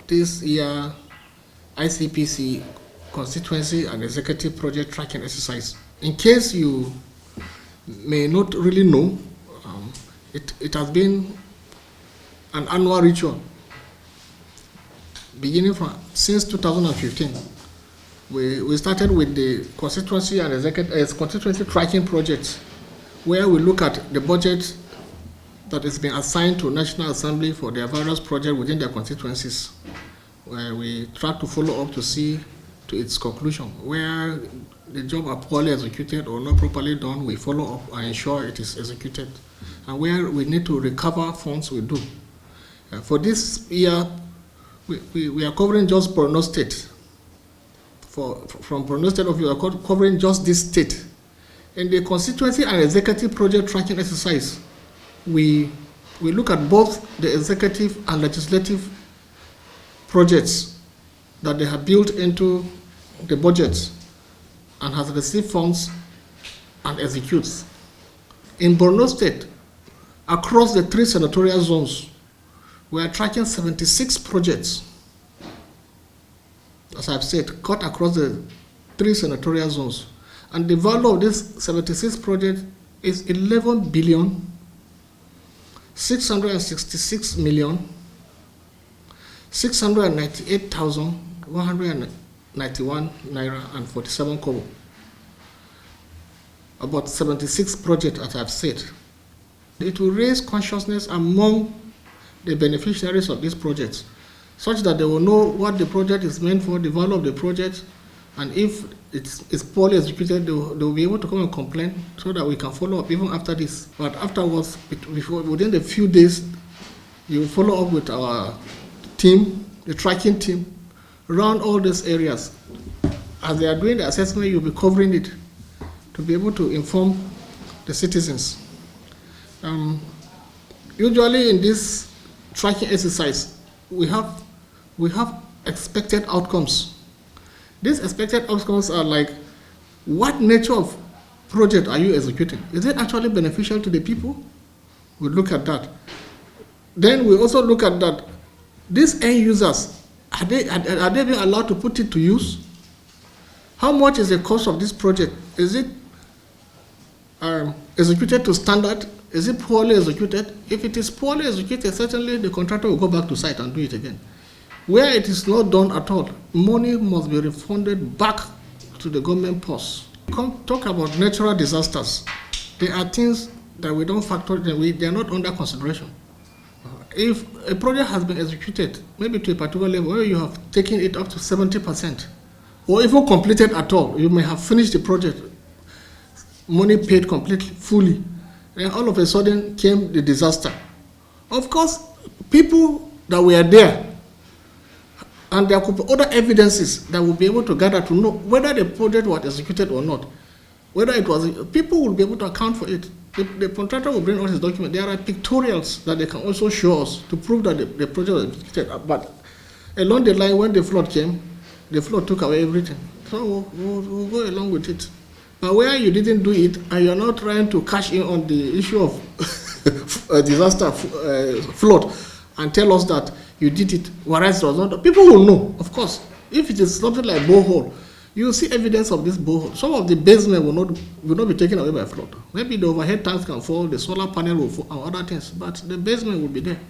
this year ICPC constituency and executive project tracking exercise. In case you may not really know, it has been an annual ritual beginning since 2015. We started with the constituency and executive constituency tracking project, where we look at the budget that has been assigned to National Assembly for their various projects within their constituencies, where we try to follow up to see to its conclusion. Where the job are poorly executed or not properly done, we follow up and ensure it is executed. And where we need to recover funds, we do. For this year, we are covering just BORNO state. From BORNO state, we are covering just this state. In the constituency and executive project tracking exercise, we look at both the executive and legislative projects that they have built into the budget and has received funds and executes. In BORNO state, across the 3 senatorial zones, we are tracking 76 projects. As I've said, cut across the 3 senatorial zones. And the value of this 76 project is 11 billion 666 million 698,191 naira and 47 kobo. About 76 projects, as I've said. It will raise consciousness among the beneficiaries of these projects, such that they will know what the project is meant for, the value of the project, and if it's poorly executed, they will be able to come and complain so that we can follow up even after this. But afterwards, within a few days, you will follow up with our team, the tracking team, around all these areas. As they are doing the assessment, you'll be covering it to be able to inform the citizens. Usually in this tracking exercise, we have expected outcomes. These expected outcomes are like, what nature of project are you executing? Is it actually beneficial to the people? We look at that. Then we also look at that, these end users, are they being allowed to put it to use? How much is the cost of this project? Is it executed to standard? Is it poorly executed? If it is poorly executed, certainly the contractor will go back to site and do it again. Where it is not done at all, money must be refunded back to the government purse. Talk about natural disasters. There are things that we don't factor in, they are not under consideration. If a project has been executed, maybe to a particular level, where you have taken it up to 70%, or even completed at all, you may have finished the project, money paid completely, fully, and all of a sudden came the disaster. Of course, people that were there, and there could be other evidences that will be able to gather to know whether the project was executed or not. Whether it was, people will be able to account for it. The contractor will bring all his documents. There are pictorials that they can also show us to prove that the project was executed. But along the line, when the flood came, the flood took away everything. So we'll go along with it. But where you didn't do it, and you're not trying to cash in on the issue of disaster, flood, and tell us that you did it, whereas it was not, people will know, of course. If it is something like borehole, you will see evidence of this borehole. Some of the basement will not be taken away by flood. Maybe the overhead tanks can fall, the solar panel will fall, and other things, but the basement will be there.